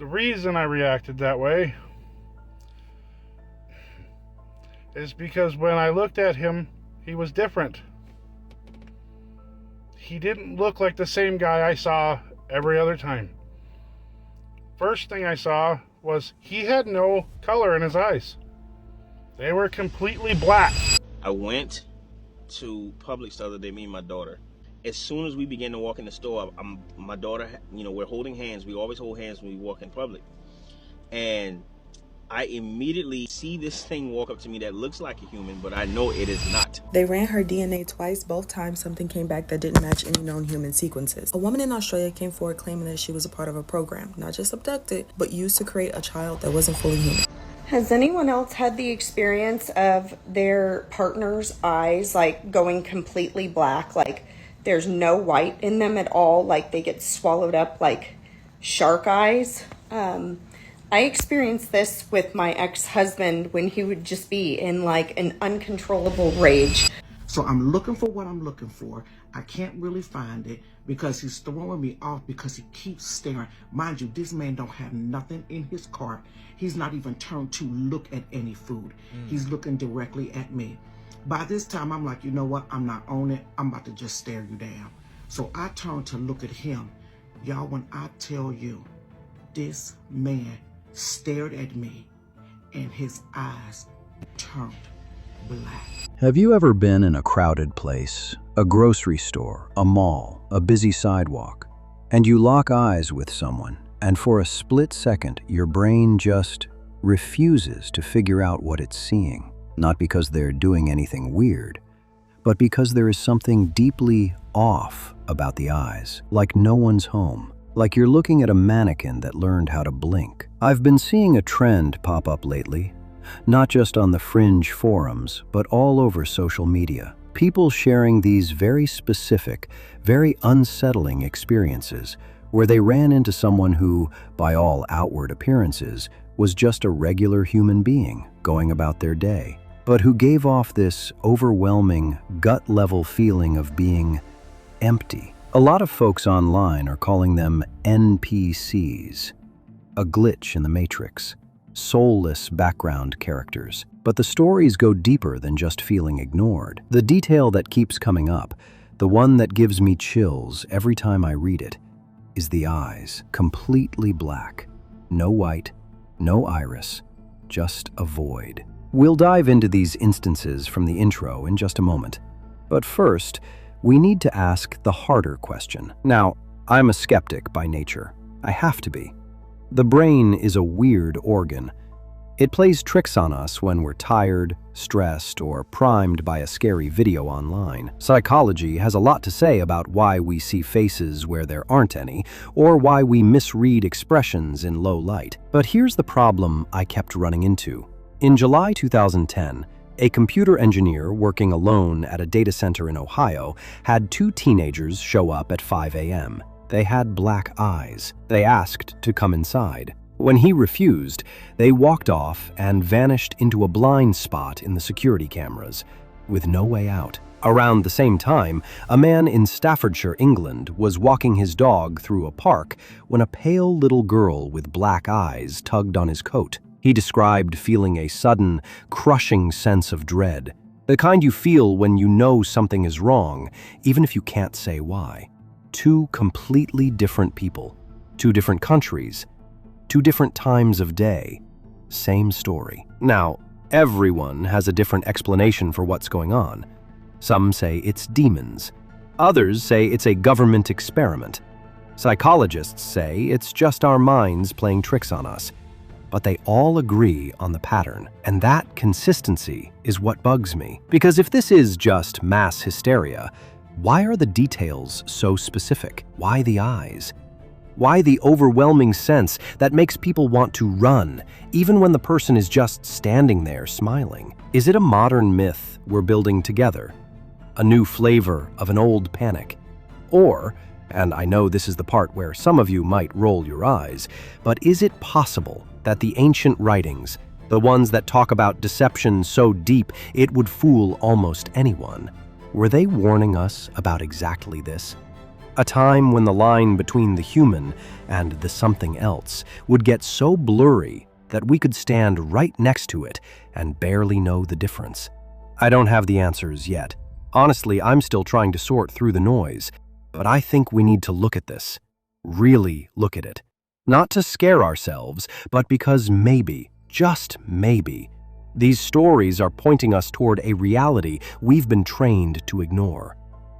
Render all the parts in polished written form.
The reason I reacted that way is because when I looked at him, he was different. He didn't look like the same guy I saw every other time. First thing I saw was he had no color in his eyes. They were completely black. I went to Publix the other day, me and my daughter. As soon as we began to walk in the store, my daughter, we're holding hands. We always hold hands when we walk in public. And I immediately see this thing walk up to me that looks like a human, but I know it is not. They ran her DNA twice. Both times something came back that didn't match any known human sequences. A woman in Australia came forward claiming that she was a part of a program, not just abducted, but used to create a child that wasn't fully human. Has anyone else had the experience of their partner's eyes like going completely black, like there's no white in them at all, like they get swallowed up like shark eyes? I experienced this with my ex-husband when he would just be in like an uncontrollable rage. So I'm looking for what I'm looking for. I can't really find it because he's throwing me off because he keeps staring. Mind you, this man don't have nothing in his cart. He's not even turned to look at any food. He's looking directly at me. By this time, I'm like, you know what? I'm not on it. I'm about to just stare you down. So I turn to look at him. Y'all, when I tell you, this man stared at me and his eyes turned black. Have you ever been in a crowded place, a grocery store, a mall, a busy sidewalk, and you lock eyes with someone, and for a split second, your brain just refuses to figure out what it's seeing, not because they're doing anything weird, but because there is something deeply off about the eyes, like no one's home, like you're looking at a mannequin that learned how to blink. I've been seeing a trend pop up lately, not just on the fringe forums, but all over social media. People sharing these very specific, very unsettling experiences where they ran into someone who, by all outward appearances, was just a regular human being going about their day, but who gave off this overwhelming, gut-level feeling of being empty. A lot of folks online are calling them NPCs, a glitch in the matrix, soulless background characters. But the stories go deeper than just feeling ignored. The detail that keeps coming up, the one that gives me chills every time I read it, is the eyes, completely black. No white, no iris, just a void. We'll dive into these instances from the intro in just a moment. But first, we need to ask the harder question. Now, I'm a skeptic by nature. I have to be. The brain is a weird organ. It plays tricks on us when we're tired, stressed, or primed by a scary video online. Psychology has a lot to say about why we see faces where there aren't any, or why we misread expressions in low light. But here's the problem I kept running into. In July 2010, a computer engineer working alone at a data center in Ohio had two teenagers show up at 5 a.m. They had black eyes. They asked to come inside. When he refused, they walked off and vanished into a blind spot in the security cameras, with no way out. Around the same time, a man in Staffordshire, England, was walking his dog through a park when a pale little girl with black eyes tugged on his coat. He described feeling a sudden, crushing sense of dread, the kind you feel when you know something is wrong, even if you can't say why. Two completely different people, two different countries, two different times of day, same story. Now, everyone has a different explanation for what's going on. Some say it's demons. Others say it's a government experiment. Psychologists say it's just our minds playing tricks on us. But they all agree on the pattern, and that consistency is what bugs me. Because if this is just mass hysteria, why are the details so specific? Why the eyes? Why the overwhelming sense that makes people want to run, even when the person is just standing there smiling? Is it a modern myth we're building together? A new flavor of an old panic? Or, and I know this is the part where some of you might roll your eyes, but is it possible that the ancient writings, the ones that talk about deception so deep it would fool almost anyone, were they warning us about exactly this? A time when the line between the human and the something else would get so blurry that we could stand right next to it and barely know the difference. I don't have the answers yet. Honestly, I'm still trying to sort through the noise, but I think we need to look at this. Really look at it. Not to scare ourselves, but because maybe, just maybe, these stories are pointing us toward a reality we've been trained to ignore.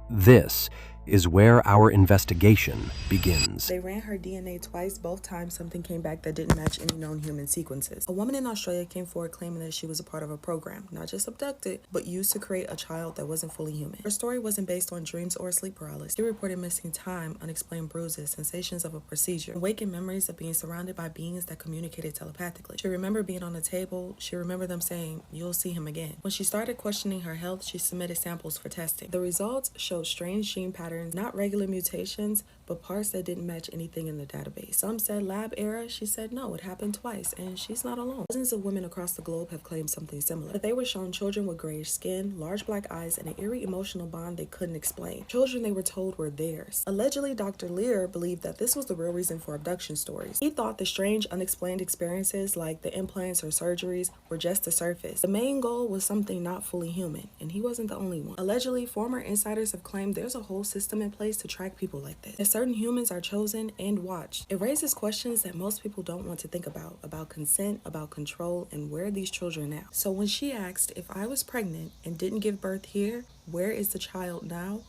This is where our investigation begins. They ran her DNA twice. Both times something came back that didn't match any known human sequences. A woman in Australia came forward claiming that she was a part of a program, not just abducted, but used to create a child that wasn't fully human. Her story wasn't based on dreams or sleep paralysis. She reported missing time, unexplained bruises, sensations of a procedure, awakened memories of being surrounded by beings that communicated telepathically. She remembered being on a table. She remembered them saying, "You'll see him again." When she started questioning her health, she submitted samples for testing. The results showed strange gene patterns, not regular mutations, but parts that didn't match anything in the database. Some said lab error. She said no, it happened twice, and she's not alone. Dozens of women across the globe have claimed something similar. But they were shown children with grayish skin, large black eyes, and an eerie emotional bond they couldn't explain. Children they were told were theirs. Allegedly, Dr. Lear believed that this was the real reason for abduction stories. He thought the strange, unexplained experiences like the implants or surgeries were just the surface. The main goal was something not fully human, and he wasn't the only one. Allegedly, former insiders have claimed there's a whole system in place to track people like this. That certain humans are chosen and watched. It raises questions that most people don't want to think about consent, about control, and where are these children now? So when she asked, if I was pregnant and didn't give birth here, where is the child now?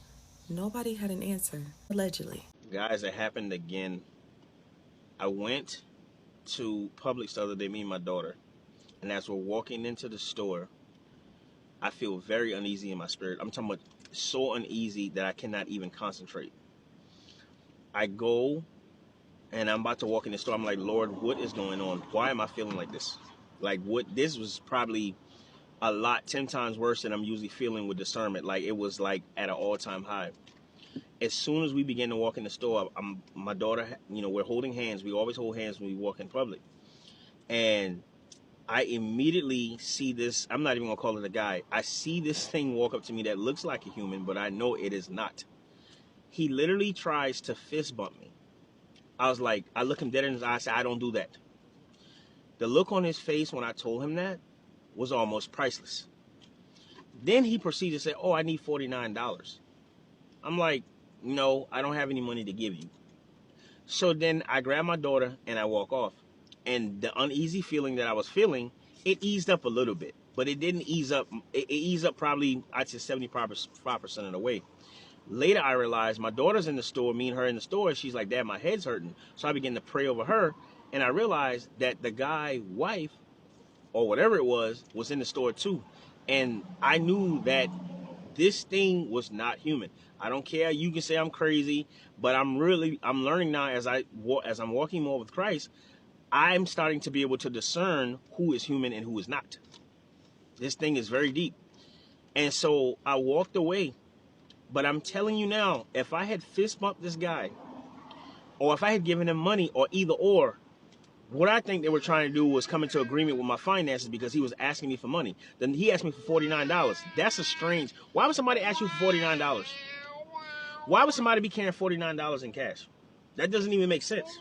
Nobody had an answer, allegedly. Guys, it happened again. I went to Publix the other day, me and my daughter, and as we're walking into the store, I feel very uneasy in my spirit. I'm talking about so uneasy that I cannot even concentrate. I go and I'm about to walk in the store. I'm like, Lord, what is going on? Why am I feeling like this? Like, what? This was probably a lot, 10 times worse than I'm usually feeling with discernment. Like, it was like at an all-time high. As soon as we begin to walk in the store, my daughter, we're holding hands. We always hold hands when we walk in public. And I immediately see this. I'm not even going to call it a guy. I see this thing walk up to me that looks like a human, but I know it is not. He literally tries to fist bump me. I was like, I look him dead in his eye. I said, I don't do that. The look on his face when I told him that was almost priceless. Then he proceeded to say, oh, I need $49. I'm like, no, I don't have any money to give you. So then I grab my daughter and I walk off. And the uneasy feeling that I was feeling, it eased up a little bit. But it didn't ease up. It eased up probably, I'd say 75% of the way. Later, I realized my daughter's in the store, me and her in the store, and she's like, Dad, my head's hurting. So I began to pray over her, and I realized that the guy's wife, or whatever it was in the store too. And I knew that this thing was not human. I don't care. You can say I'm crazy, but I'm learning now as I'm walking more with Christ, I'm starting to be able to discern who is human and who is not. This thing is very deep. And so I walked away. But I'm telling you now, if I had fist bumped this guy, or if I had given him money, or either or, what I think they were trying to do was come into agreement with my finances because he was asking me for money. Then he asked me for $49. That's a strange. Why would somebody ask you for $49? Why would somebody be carrying $49 in cash? That doesn't even make sense.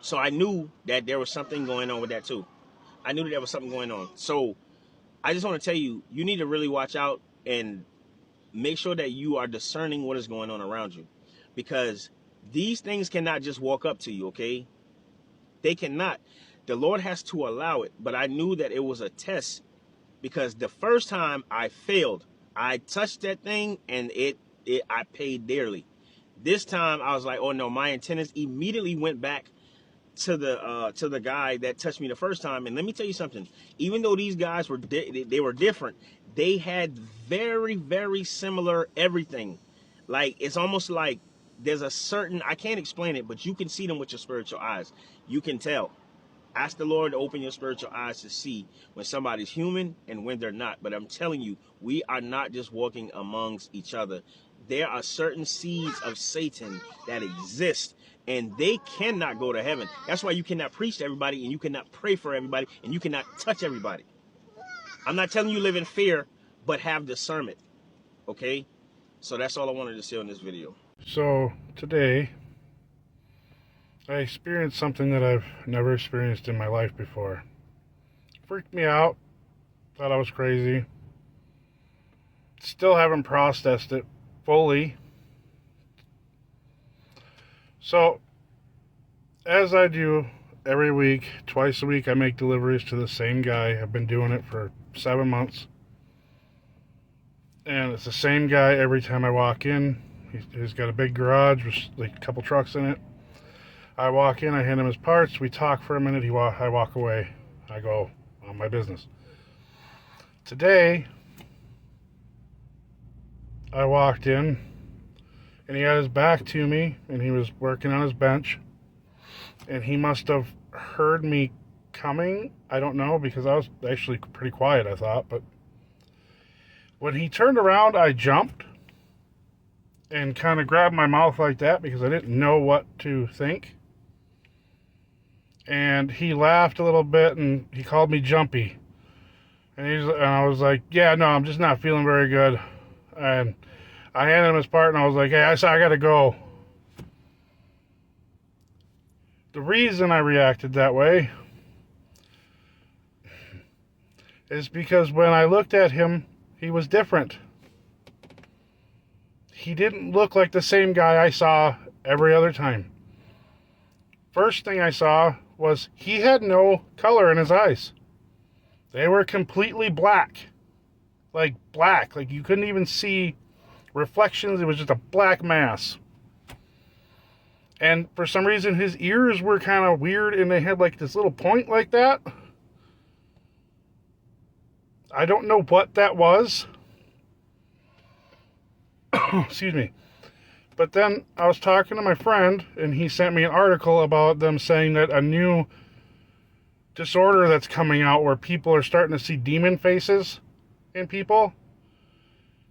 So I knew that there was something going on with that too. I knew that there was something going on. So I just want to tell you, you need to really watch out and make sure that you are discerning what is going on around you, because these things cannot just walk up to you, okay? They cannot. The Lord has to allow it. But I knew that it was a test, because the first time I failed, I touched that thing and I paid dearly. This time I was like, oh no, my antennas immediately went back to the guy that touched me the first time. And let me tell you something, even though these guys were they were different, they had very, very similar everything. Like, it's almost like there's a certain, I can't explain it, but you can see them with your spiritual eyes. You can tell. Ask the Lord to open your spiritual eyes to see when somebody's human and when they're not. But I'm telling you, we are not just walking amongst each other. There are certain seeds of Satan that exist, and they cannot go to heaven. That's why you cannot preach to everybody, and you cannot pray for everybody, and you cannot touch everybody. I'm not telling you live in fear, but have discernment, okay? So that's all I wanted to say on this video. So today, I experienced something that I've never experienced in my life before. Freaked me out. Thought I was crazy. Still haven't processed it fully. So, as I do every week, twice a week, I make deliveries to the same guy. I've been doing it for 7 months. And it's the same guy every time I walk in. He's got a big garage with like a couple trucks in it. I walk in, I hand him his parts, we talk for a minute, I walk away. I go on my business. Today, I walked in, and he had his back to me, and he was working on his bench, and he must have heard me coming. I don't know, because I was actually pretty quiet, I thought, but when he turned around, I jumped and kind of grabbed my mouth like that because I didn't know what to think. And he laughed a little bit, and he called me jumpy. And I was like, yeah, no, I'm just not feeling very good. And I handed him his part, and I was like, hey, I got to go. The reason I reacted that way is because when I looked at him, he was different. He didn't look like the same guy I saw every other time. First thing I saw was he had no color in his eyes. They were completely black. Like you couldn't even see reflections. It was just a black mass. And for some reason, his ears were kind of weird, and they had like this little point like that. I don't know what that was. Excuse me. But then I was talking to my friend, and he sent me an article about them saying that a new disorder that's coming out where people are starting to see demon faces in people.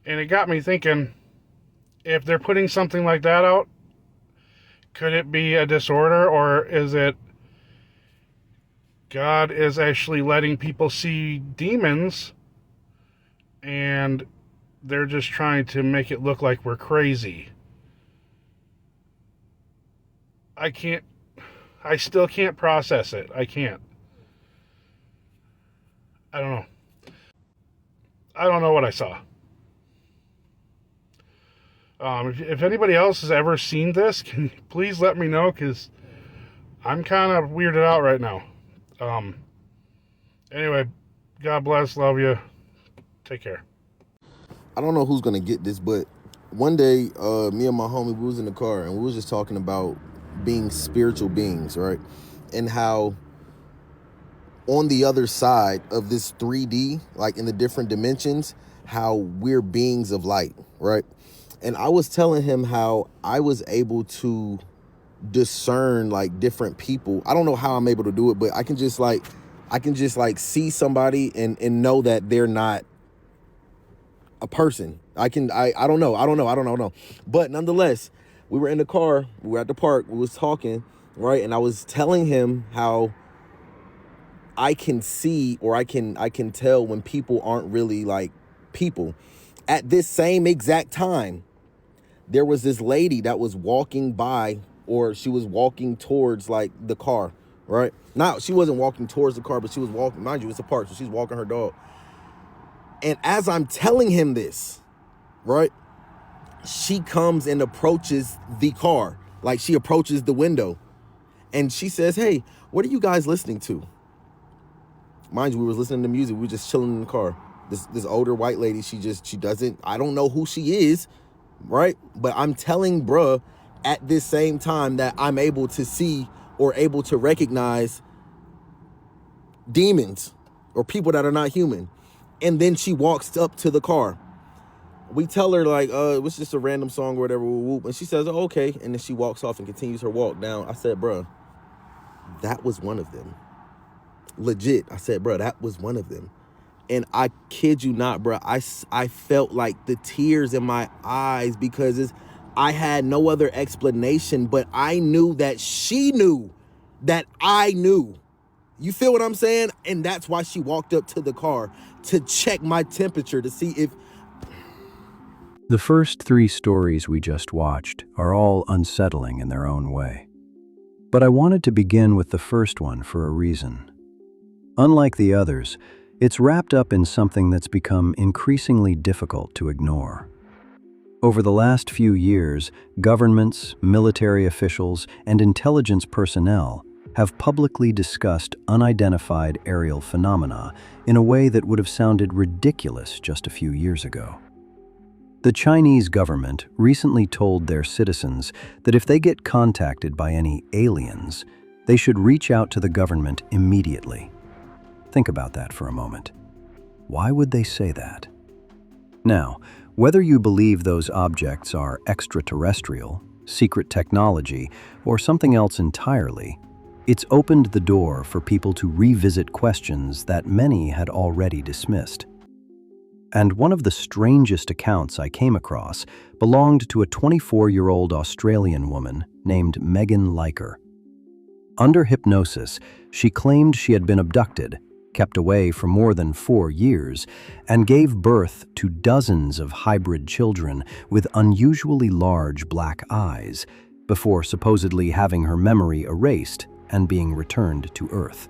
And it got me thinking, if they're putting something like that out, could it be a disorder, or is it God is actually letting people see demons and they're just trying to make it look like we're crazy? I still can't process it. I can't. I don't know. I don't know what I saw. If anybody else has ever seen this, can you please let me know, because I'm kind of weirded out right now. Anyway, God bless, love you. Take care. I don't know who's gonna get this, but one day, me and my homie, we was in the car, and we was just talking about being spiritual beings, right? And how on the other side of this 3D, like in the different dimensions, how we're beings of light, right? And I was telling him how I was able to discern like different people. I don't know how I'm able to do it, but I can just like see somebody and know that they're not a person. I don't know. But nonetheless, we were in the car, we were at the park, we was talking, right? And I was telling him how I can see, or I can tell when people aren't really like people. At this same exact time, there was this lady that was walking by, or she was walking towards like the car, right? Now, she wasn't walking towards the car, but she was walking, mind you, it's a park, so she's walking her dog. And as I'm telling him this, right, she comes and approaches the car. Like, she approaches the window. And she says, hey, what are you guys listening to? Mind you, we was listening to music. We were just chilling in the car. This older white lady, she doesn't, I don't know who she is, right? But I'm telling bruh at this same time that I'm able to see or able to recognize demons or people that are not human. And then she walks up to the car. We tell her, like, it was just a random song or whatever, whoop, and she says, oh, okay. And then she walks off and continues her walk down. I said, bruh, that was one of them. Legit. I said, bruh, that was one of them. And I kid you not, bruh, I felt like the tears in my eyes, because I had no other explanation, but I knew that she knew that I knew. You feel what I'm saying? And that's why she walked up to the car to check my temperature to see if... The first 3 stories we just watched are all unsettling in their own way. But I wanted to begin with the first one for a reason. Unlike the others, it's wrapped up in something that's become increasingly difficult to ignore. Over the last few years, governments, military officials, and intelligence personnel have publicly discussed unidentified aerial phenomena in a way that would have sounded ridiculous just a few years ago. The Chinese government recently told their citizens that if they get contacted by any aliens, they should reach out to the government immediately. Think about that for a moment. Why would they say that? Now, whether you believe those objects are extraterrestrial, secret technology, or something else entirely, it's opened the door for people to revisit questions that many had already dismissed. And one of the strangest accounts I came across belonged to a 24-year-old Australian woman named Megan Liker. Under hypnosis, she claimed she had been abducted, kept away for more than 4 years, and gave birth to dozens of hybrid children with unusually large black eyes, before supposedly having her memory erased and being returned to Earth.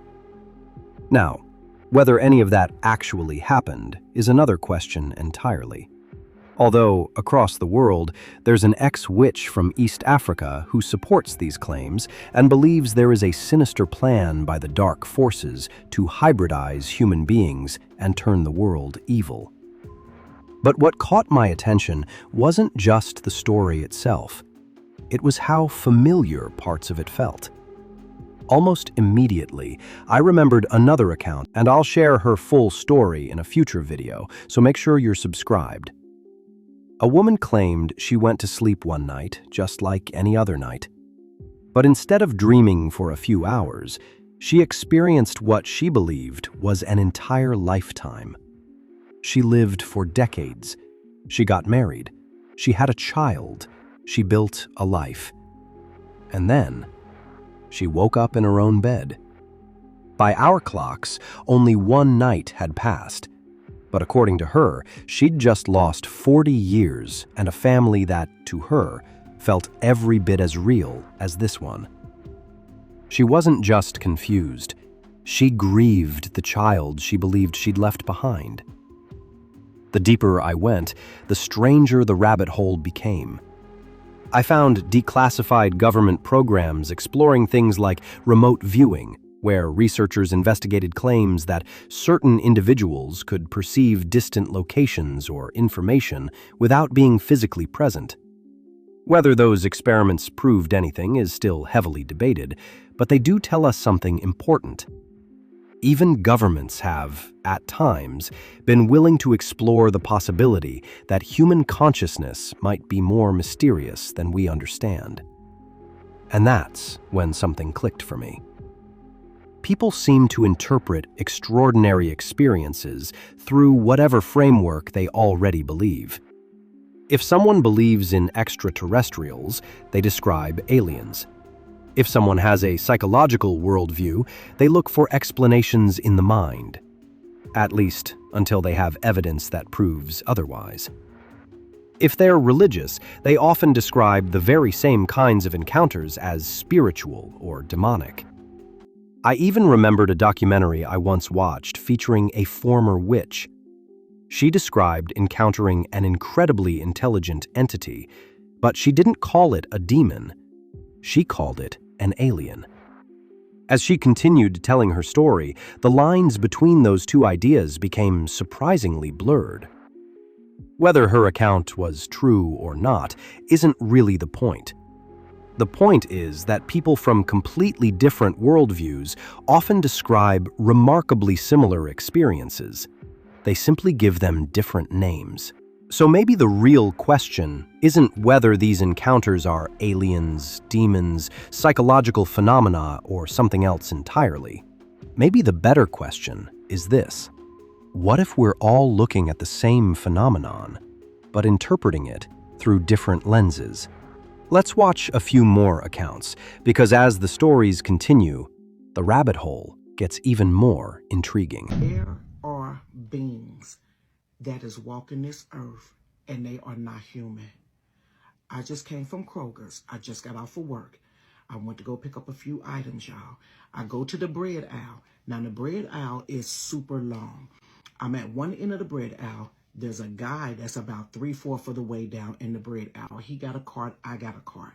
Now, whether any of that actually happened is another question entirely. Although, across the world, there's an ex-witch from East Africa who supports these claims and believes there is a sinister plan by the dark forces to hybridize human beings and turn the world evil. But what caught my attention wasn't just the story itself. It was how familiar parts of it felt. Almost immediately, I remembered another account, and I'll share her full story in a future video, so make sure you're subscribed. A woman claimed she went to sleep one night, just like any other night. But instead of dreaming for a few hours, she experienced what she believed was an entire lifetime. She lived for decades. She got married. She had a child. She built a life. And then, she woke up in her own bed. By our clocks, only one night had passed. But according to her, she'd just lost 40 years and a family that, to her, felt every bit as real as this one. She wasn't just confused. She grieved the child she believed she'd left behind. The deeper I went, the stranger the rabbit hole became. I found declassified government programs exploring things like remote viewing, where researchers investigated claims that certain individuals could perceive distant locations or information without being physically present. Whether those experiments proved anything is still heavily debated, but they do tell us something important. Even governments have, at times, been willing to explore the possibility that human consciousness might be more mysterious than we understand. And that's when something clicked for me. People seem to interpret extraordinary experiences through whatever framework they already believe. If someone believes in extraterrestrials, they describe aliens. If someone has a psychological worldview, they look for explanations in the mind. At least, until they have evidence that proves otherwise. If they're religious, they often describe the very same kinds of encounters as spiritual or demonic. I even remembered a documentary I once watched featuring a former witch. She described encountering an incredibly intelligent entity, but she didn't call it a demon. She called it an alien. As she continued telling her story, the lines between those two ideas became surprisingly blurred. Whether her account was true or not isn't really the point. The point is that people from completely different worldviews often describe remarkably similar experiences. They simply give them different names. So maybe the real question isn't whether these encounters are aliens, demons, psychological phenomena, or something else entirely. Maybe the better question is this: what if we're all looking at the same phenomenon, but interpreting it through different lenses? Let's watch a few more accounts, because as the stories continue, the rabbit hole gets even more intriguing. There are beings that is walking this earth and they are not human. I just came from Kroger's. I just got off of work. I went to go pick up a few items, y'all. I go to the bread aisle. Now, the bread aisle is super long. I'm at one end of the bread aisle. There's a guy that's about 3/4 of the way down in the bread aisle. He got a cart. I got a cart.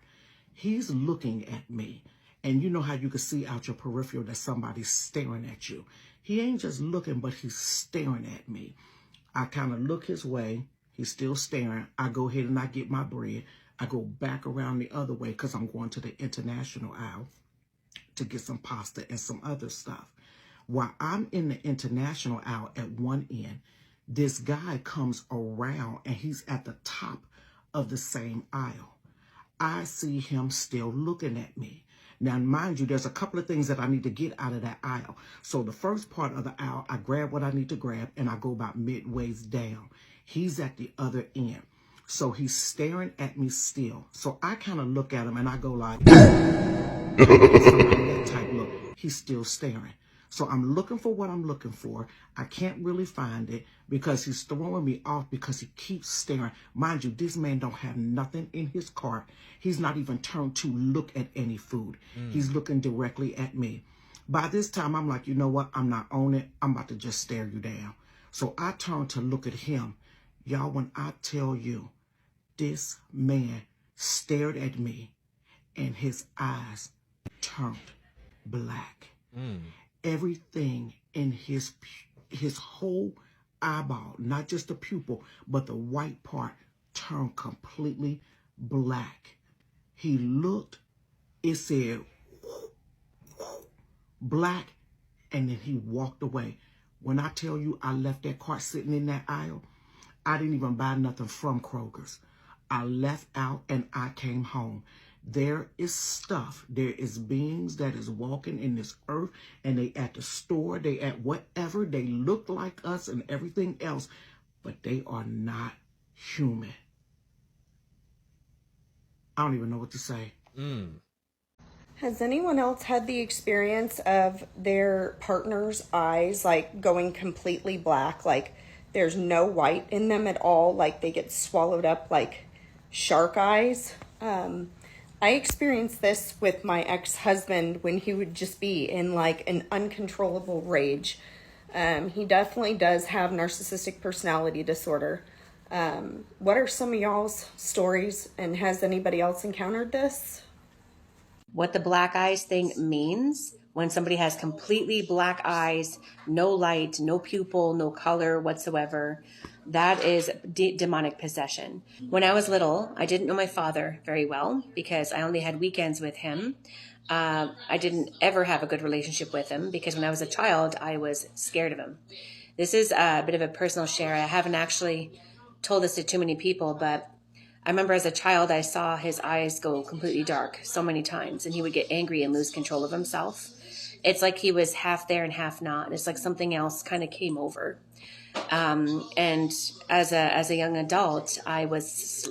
He's looking at me. And you know how you can see out your peripheral that somebody's staring at you. He ain't just looking, but he's staring at me. I kind of look his way. He's still staring. I go ahead and I get my bread. I go back around the other way because I'm going to the international aisle to get some pasta and some other stuff. While I'm in the international aisle at one end, this guy comes around and he's at the top of the same aisle. I see him still looking at me. Now, mind you, there's a couple of things that I need to get out of that aisle. So the first part of the aisle, I grab what I need to grab and I go about midways down. He's at the other end. So he's staring at me still. So I kind of look at him and I go like, that type look. He's still staring. So I'm looking for what I'm looking for. I can't really find it because he's throwing me off because he keeps staring. Mind you, this man don't have nothing in his cart. He's not even turned to look at any food. He's looking directly at me. By this time, I'm like, you know what? I'm not on it. I'm about to just stare you down. So I turn to look at him. Y'all, when I tell you, this man stared at me and his eyes turned black. Everything in his whole eyeball, not just the pupil, but the white part, turned completely black. He looked, it said black, and then he walked away. When I tell you I left that cart sitting in that aisle, I didn't even buy nothing from Kroger's. I left out and I came home. There is stuff, there is beings that is walking in this earth, and they at the store, they at whatever, they look like us and everything else, but they are not human. I don't even know what to say. Has anyone else had the experience of their partner's eyes like going completely black, like there's no white in them at all, like they get swallowed up like shark eyes? I experienced this with my ex-husband when he would just be in like an uncontrollable rage. He definitely does have narcissistic personality disorder. What are some of y'all's stories, and has anybody else encountered this? What the black eyes thing means, when somebody has completely black eyes, no light, no pupil, no color whatsoever, that is demonic possession. When I was little, I didn't know my father very well because I only had weekends with him. I didn't ever have a good relationship with him because when I was a child, I was scared of him. This is a bit of a personal share. I haven't actually told this to too many people, but I remember as a child, I saw his eyes go completely dark so many times, and he would get angry and lose control of himself. It's like he was half there and half not. It's like something else kind of came over. And as a young adult, I was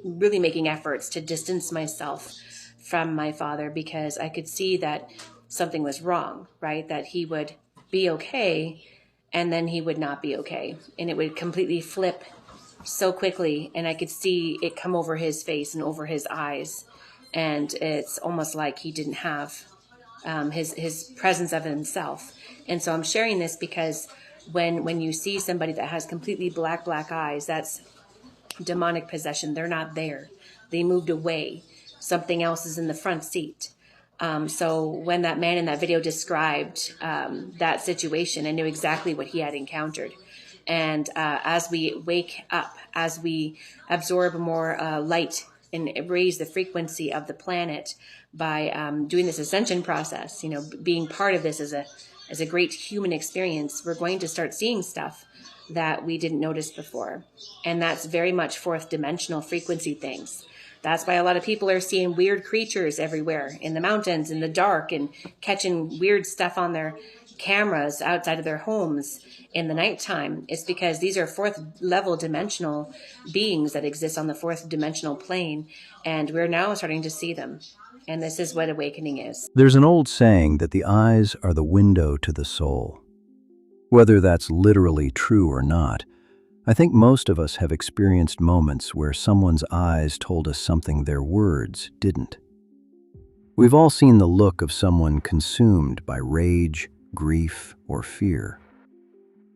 really making efforts to distance myself from my father because I could see that something was wrong, right? That he would be okay, and then he would not be okay. And it would completely flip so quickly, and I could see it come over his face and over his eyes, and it's almost like he didn't have his presence of himself. And so I'm sharing this because when you see somebody that has completely black eyes, that's demonic possession. They're not there. They moved away. Something else is in the front seat. So when that man in that video described that situation, I knew exactly what he had encountered. And as we wake up, as we absorb more light and raise the frequency of the planet by doing this ascension process, you know, being part of this as a great human experience, we're going to start seeing stuff that we didn't notice before. And that's very much fourth dimensional frequency things. That's why a lot of people are seeing weird creatures everywhere in the mountains, in the dark, and catching weird stuff on their cameras outside of their homes in the nighttime. It's because these are fourth level dimensional beings that exist on the fourth dimensional plane, and we're now starting to see them. And this is what awakening is. There's an old saying that the eyes are the window to the soul. Whether that's literally true or not, I think most of us have experienced moments where someone's eyes told us something their words didn't. We've all seen the look of someone consumed by rage, grief, or fear.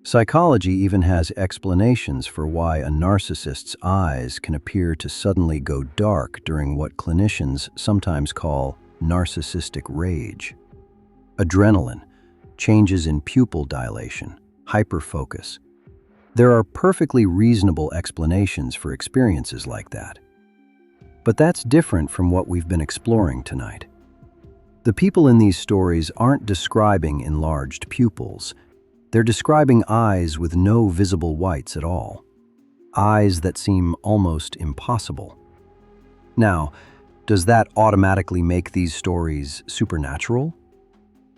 Psychology even has explanations for why a narcissist's eyes can appear to suddenly go dark during what clinicians sometimes call narcissistic rage. Adrenaline, changes in pupil dilation, hyperfocus. There are perfectly reasonable explanations for experiences like that. But that's different from what we've been exploring tonight. The people in these stories aren't describing enlarged pupils. They're describing eyes with no visible whites at all. Eyes that seem almost impossible. Now, does that automatically make these stories supernatural?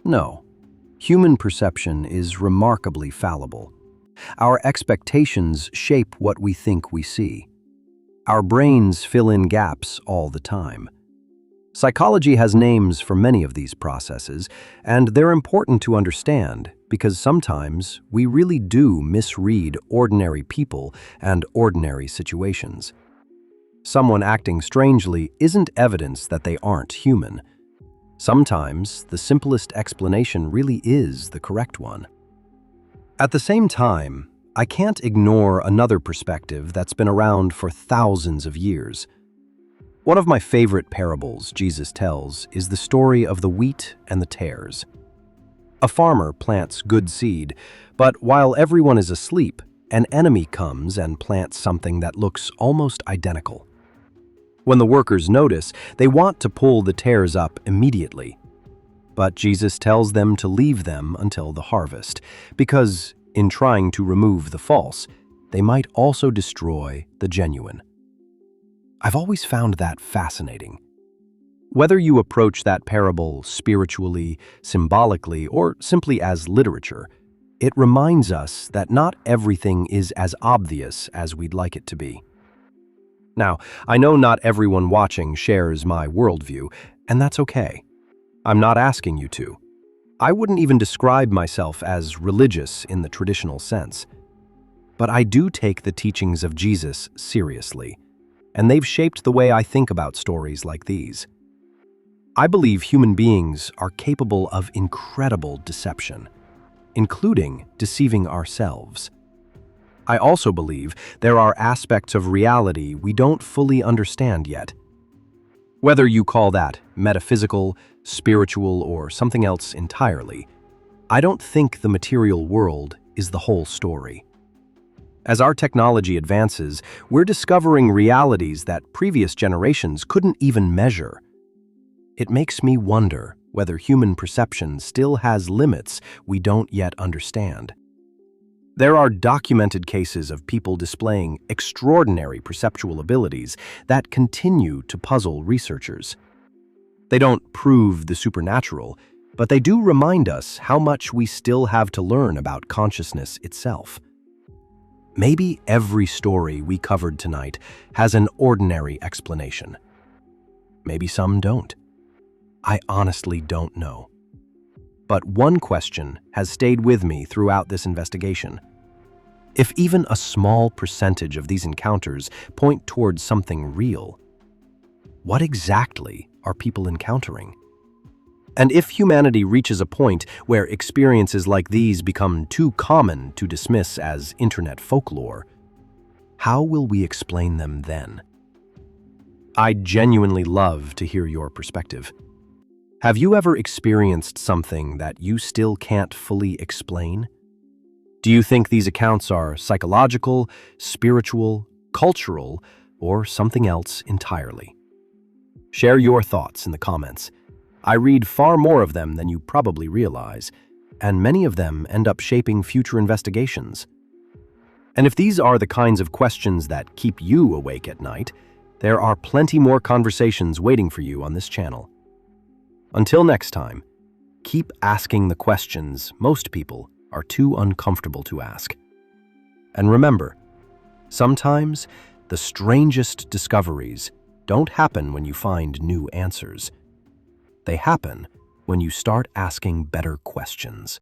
No. Human perception is remarkably fallible. Our expectations shape what we think we see. Our brains fill in gaps all the time. Psychology has names for many of these processes, and they're important to understand because sometimes we really do misread ordinary people and ordinary situations. Someone acting strangely isn't evidence that they aren't human. Sometimes the simplest explanation really is the correct one. At the same time, I can't ignore another perspective that's been around for thousands of years. One of my favorite parables Jesus tells is the story of the wheat and the tares. A farmer plants good seed, but while everyone is asleep, an enemy comes and plants something that looks almost identical. When the workers notice, they want to pull the tares up immediately. But Jesus tells them to leave them until the harvest, because in trying to remove the false, they might also destroy the genuine. I've always found that fascinating. Whether you approach that parable spiritually, symbolically, or simply as literature, it reminds us that not everything is as obvious as we'd like it to be. Now, I know not everyone watching shares my worldview, and that's okay. I'm not asking you to. I wouldn't even describe myself as religious in the traditional sense. But I do take the teachings of Jesus seriously, and they've shaped the way I think about stories like these. I believe human beings are capable of incredible deception, including deceiving ourselves. I also believe there are aspects of reality we don't fully understand yet. Whether you call that metaphysical, spiritual, or something else entirely, I don't think the material world is the whole story. As our technology advances, we're discovering realities that previous generations couldn't even measure. It makes me wonder whether human perception still has limits we don't yet understand. There are documented cases of people displaying extraordinary perceptual abilities that continue to puzzle researchers. They don't prove the supernatural, but they do remind us how much we still have to learn about consciousness itself. Maybe every story we covered tonight has an ordinary explanation. Maybe some don't. I honestly don't know. But one question has stayed with me throughout this investigation. If even a small percentage of these encounters point towards something real, what exactly are people encountering? And if humanity reaches a point where experiences like these become too common to dismiss as internet folklore, how will we explain them then? I'd genuinely love to hear your perspective. Have you ever experienced something that you still can't fully explain? Do you think these accounts are psychological, spiritual, cultural, or something else entirely? Share your thoughts in the comments. I read far more of them than you probably realize, and many of them end up shaping future investigations. And if these are the kinds of questions that keep you awake at night, there are plenty more conversations waiting for you on this channel. Until next time, keep asking the questions most people are too uncomfortable to ask. And remember, sometimes the strangest discoveries don't happen when you find new answers. They happen when you start asking better questions.